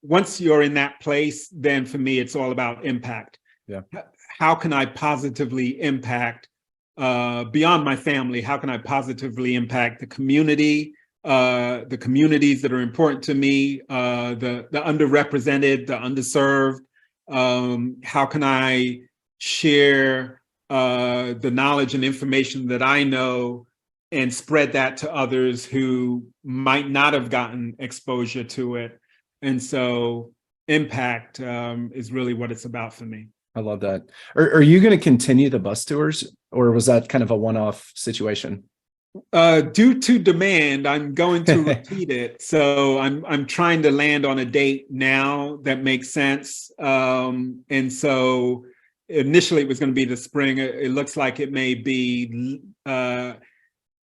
once you're in that place, then for me, it's all about impact. Yeah. How can I positively impact beyond my family? How can I positively impact the community, the communities that are important to me, the underrepresented, the underserved? How can I share the knowledge and information that I know and spread that to others who might not have gotten exposure to it? And so impact is really what it's about for me. I love that. Are you going to continue the bus tours, or was that kind of a one-off situation? Due to demand, I'm going to repeat it. So I'm trying to land on a date now that makes sense. And so initially it was going to be the spring. It looks like it may be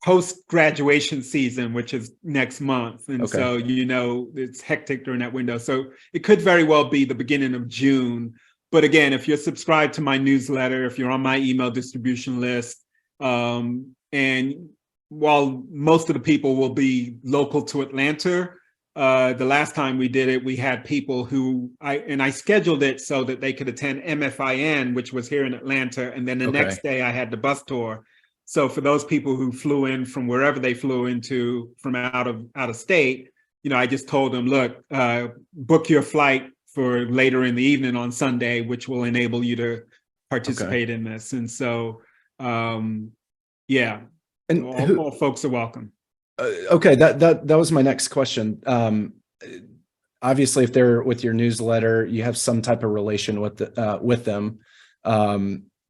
post-graduation season, which is next month. And so, it's hectic during that window. So it could very well be the beginning of June. But again, if you're subscribed to my newsletter, if you're on my email distribution list, and while most of the people will be local to Atlanta, the last time we did it, we had people who I scheduled it so that they could attend MFIN, which was here in Atlanta. And then the next day I had the bus tour. So for those people who flew in from wherever they flew into from out of state, I just told them, look, book your flight for later in the evening on Sunday, which will enable you to participate in this. And so, and all folks are welcome. Okay, that was my next question. Obviously, if they're with your newsletter, you have some type of relation with them.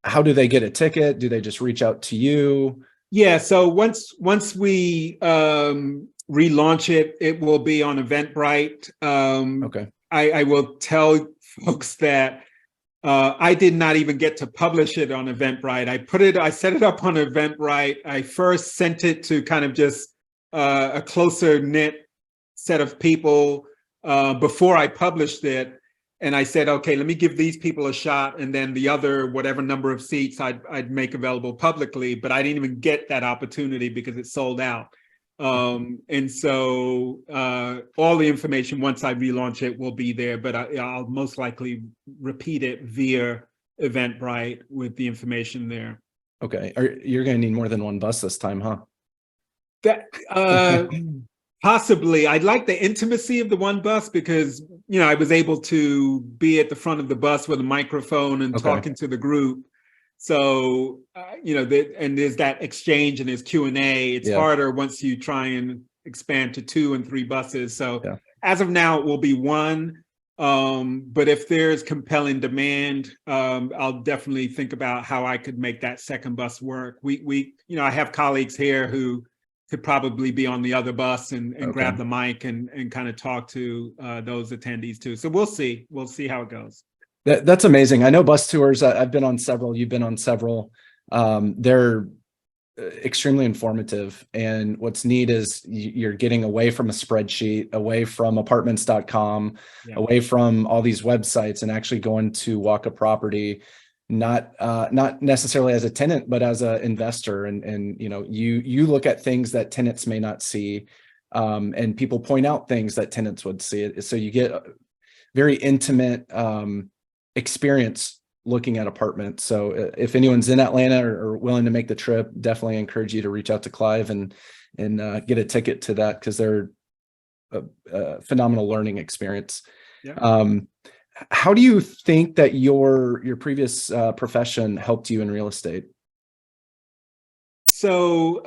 How do they get a ticket? Do they just reach out to you? Yeah. So once we relaunch it, it will be on Eventbrite. I will tell folks that I did not even get to publish it on Eventbrite. I set it up on Eventbrite. I first sent it to kind of just a closer knit set of people before I published it. And I said, okay, let me give these people a shot. And then the other, whatever number of seats I'd make available publicly, but I didn't even get that opportunity because it sold out. And so all the information, once I relaunch it, will be there, but I'll most likely repeat it via Eventbrite with the information there. Okay. You're going to need more than one bus this time, huh? That possibly. I'd like the intimacy of the one bus because, I was able to be at the front of the bus with a microphone and talking to the group. So, and there's that exchange and there's Q&A. It's harder once you try and expand to 2 and 3 buses. So as of now, it will be 1. But if there's compelling demand, I'll definitely think about how I could make that second bus work. I have colleagues here who could probably be on the other bus and grab the mic and kind of talk to those attendees too. So we'll see how it goes. That's amazing. I know bus tours. I've been on several. You've been on several. They're extremely informative. And what's neat is you're getting away from a spreadsheet, away from apartments.com, away from all these websites, and actually going to walk a property, not necessarily as a tenant, but as an investor. And you look at things that tenants may not see, and people point out things that tenants would see. So you get a very intimate experience looking at apartments. So if anyone's in Atlanta or willing to make the trip, definitely encourage you to reach out to Clive and get a ticket to that, because they're a phenomenal learning experience. How do you think that your previous profession helped you in real estate? So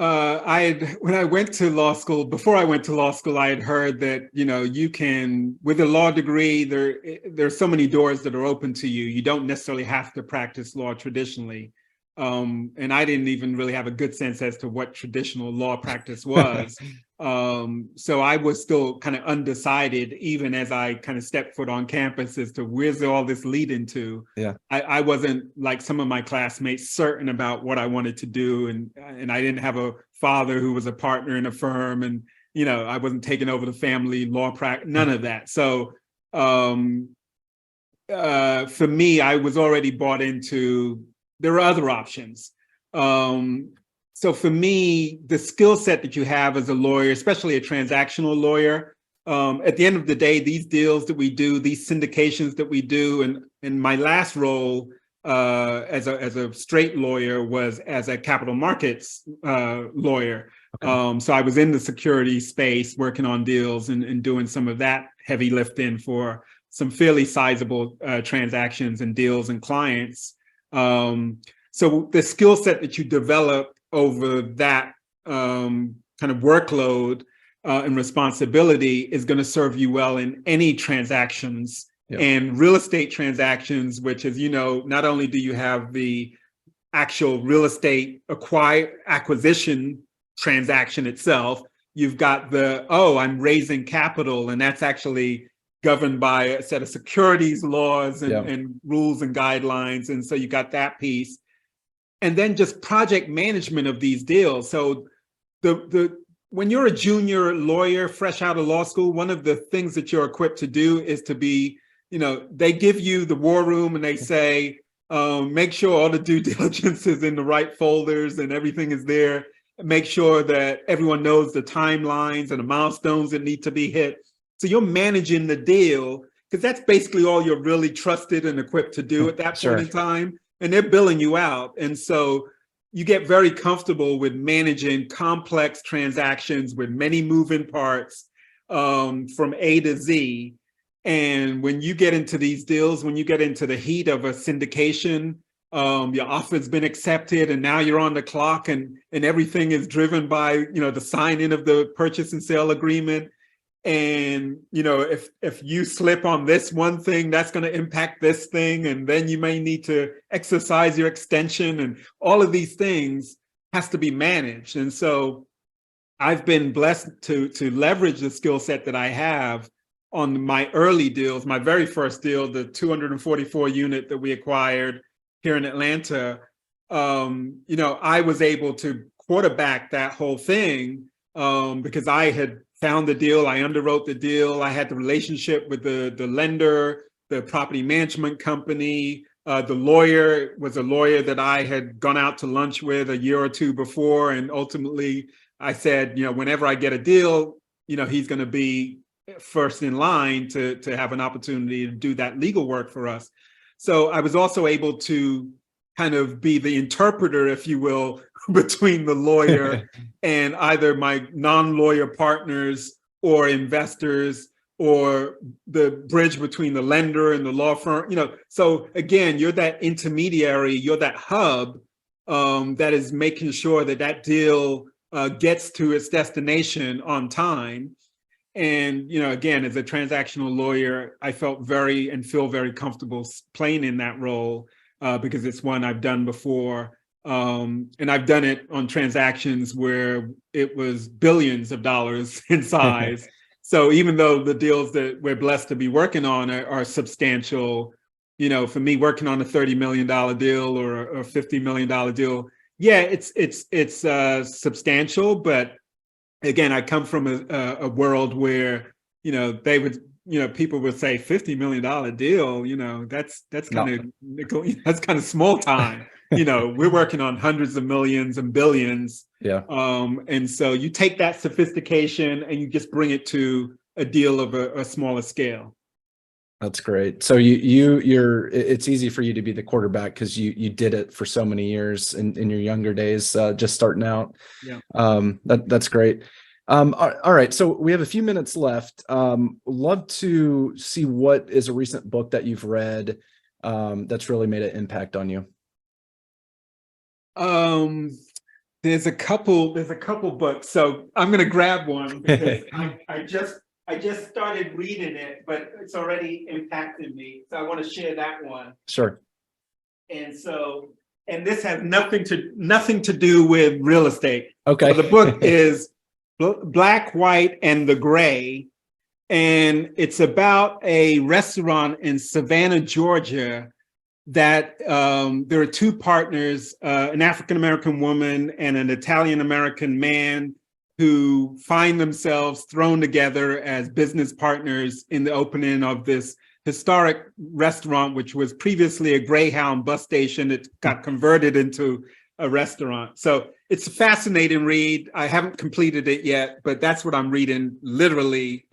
when I went to law school, before I went to law school, I had heard that, you can, with a law degree, there's so many doors that are open to you. You don't necessarily have to practice law traditionally. And I didn't even really have a good sense as to what traditional law practice was. So I was still kind of undecided, even as I kind of stepped foot on campus, as to where's all this leading to. I wasn't like some of my classmates certain about what I wanted to do. And I didn't have a father who was a partner in a firm, and, I wasn't taking over the family law practice, none of that. So for me, I was already bought into, there are other options. So for me, the skill set that you have as a lawyer, especially a transactional lawyer, at the end of the day, these deals that we do, these syndications that we do, and in my last role as a straight lawyer was as a capital markets lawyer. So I was in the security space working on deals and doing some of that heavy lifting for some fairly sizable transactions and deals and clients. So the skill set that you develop over that kind of workload and responsibility is going to serve you well in any transactions. And real estate transactions, which, as you know, not only do you have the actual real estate acquisition transaction itself, you've got I'm raising capital, and that's actually governed by a set of securities laws and rules and guidelines. And so you got that piece. And then just project management of these deals. So when you're a junior lawyer fresh out of law school, one of the things that you're equipped to do is to be, they give you the war room and they say, make sure all the due diligence is in the right folders and everything is there. Make sure that everyone knows the timelines and the milestones that need to be hit. So you're managing the deal, because that's basically all you're really trusted and equipped to do at that point in time. And they're billing you out. And so you get very comfortable with managing complex transactions with many moving parts from A to Z. And when you get into these deals, when you get into the heat of a syndication, your offer's been accepted and now you're on the clock, and everything is driven by, the signing of the purchase and sale agreement. And, if you slip on this one thing, that's going to impact this thing. And then you may need to exercise your extension, and all of these things has to be managed. And so I've been blessed to leverage the skill set that I have on my early deals. My very first deal, the 244 unit that we acquired here in Atlanta, I was able to quarterback that whole thing because I had found the deal, I underwrote the deal, I had the relationship with the lender, the property management company. The lawyer was a lawyer that I had gone out to lunch with a year or two before. And ultimately I said, whenever I get a deal, he's going to be first in line to have an opportunity to do that legal work for us. So I was also able to kind of be the interpreter, if you will, between the lawyer and either my non-lawyer partners or investors or the bridge between the lender and the law firm. So again, you're that intermediary, you're that hub that is making sure that that deal gets to its destination on time. And, again, as a transactional lawyer, I felt very and feel very comfortable playing in that role because it's one I've done before. And I've done it on transactions where it was billions of dollars in size. So even though the deals that we're blessed to be working on are substantial, for me, working on a $30 million deal or a $50 million deal, yeah, it's substantial, but again, I come from a world where, they would, people would say $50 million deal, that's kind of small time. We're working on hundreds of millions and billions. Yeah. And so you take that sophistication and you just bring it to a deal of a smaller scale. That's great. So you're it's easy for you to be the quarterback because you did it for so many years in your younger days, just starting out. Yeah. That's great. All right. So we have a few minutes left. Love to see what is a recent book that you've read that's really made an impact on you. There's a couple books. So I'm going to grab one because I just started reading it, but it's already impacted me. So I want to share that one. Sure. And this has nothing to do with real estate. Okay. So the book is Black, White, and the Gray. And it's about a restaurant in Savannah, Georgia, that there are two partners, an African-American woman and an Italian-American man, who find themselves thrown together as business partners in the opening of this historic restaurant, which was previously a Greyhound bus station. It got converted into a restaurant. So it's a fascinating read. I haven't completed it yet, but that's what I'm reading literally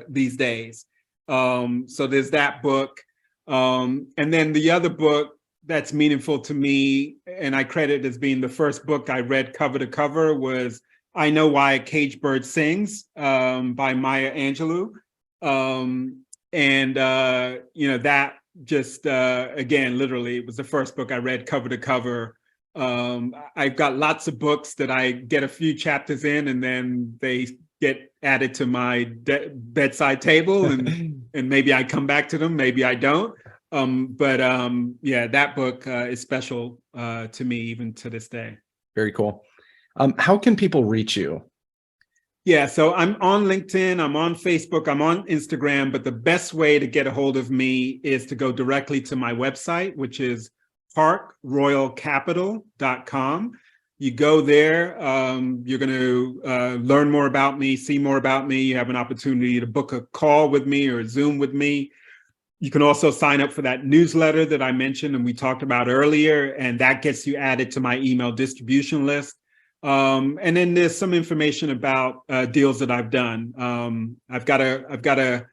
these days. So there's that book. And then the other book that's meaningful to me, and I credit as being the first book I read cover to cover, was I Know Why a Caged Bird Sings by Maya Angelou. That just, again, literally, it was the first book I read cover to cover. I've got lots of books that I get a few chapters in and then they get added to my bedside table and maybe I come back to them, maybe I don't. Yeah, that book is special to me even to this day. Very cool. How can people reach you? Yeah, so I'm on LinkedIn, I'm on Facebook, I'm on Instagram, but the best way to get a hold of me is to go directly to my website, which is parkroyalcapital.com. You go there, you're going to learn more about me, see more about me. You have an opportunity to book a call with me or Zoom with me. You can also sign up for that newsletter that I mentioned and we talked about earlier, and that gets you added to my email distribution list. And then there's some information about deals that I've done. I've got to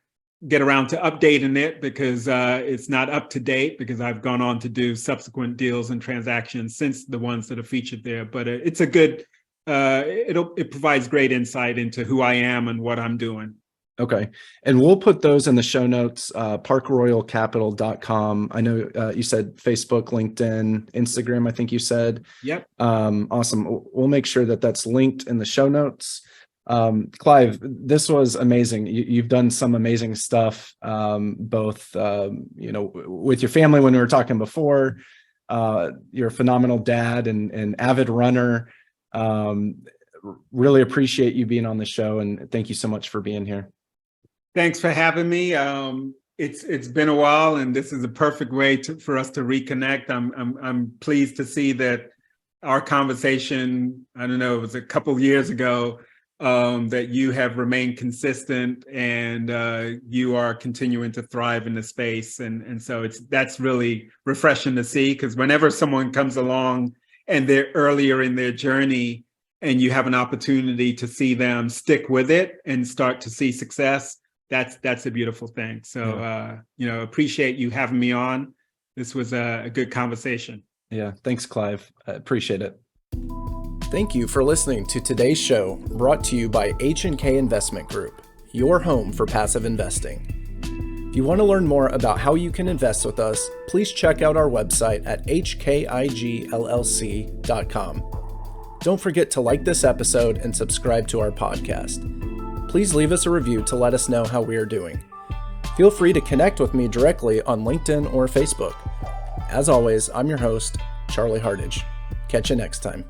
get around to updating it because it's not up to date because I've gone on to do subsequent deals and transactions since the ones that are featured there. But it's a good, it provides great insight into who I am and what I'm doing. Okay. And we'll put those in the show notes, parkroyalcapital.com. I know you said Facebook, LinkedIn, Instagram, I think you said. Yep. Awesome. We'll make sure that that's linked in the show notes. Clive, this was amazing. You've done some amazing stuff, both, with your family when we were talking before. You're a phenomenal dad and avid runner. Really appreciate you being on the show, and thank you so much for being here. Thanks for having me. It's been a while, and this is a perfect way for us to reconnect. I'm pleased to see that our conversation, I don't know, it was a couple of years ago, that you have remained consistent and you are continuing to thrive in the space. And so that's really refreshing to see, because whenever someone comes along and they're earlier in their journey and you have an opportunity to see them stick with it and start to see success, that's a beautiful thing. So, appreciate you having me on. This was a good conversation. Yeah. Thanks, Clive. I appreciate it. Thank you for listening to today's show, brought to you by H&K Investment Group. your home for passive investing. If you want to learn more about how you can invest with us, please check out our website at hkigllc.com. Don't forget to like this episode and subscribe to our podcast. Please leave us a review to let us know how we are doing. Feel free to connect with me directly on LinkedIn or Facebook. As always, I'm your host, Charlie Hardage. Catch you next time.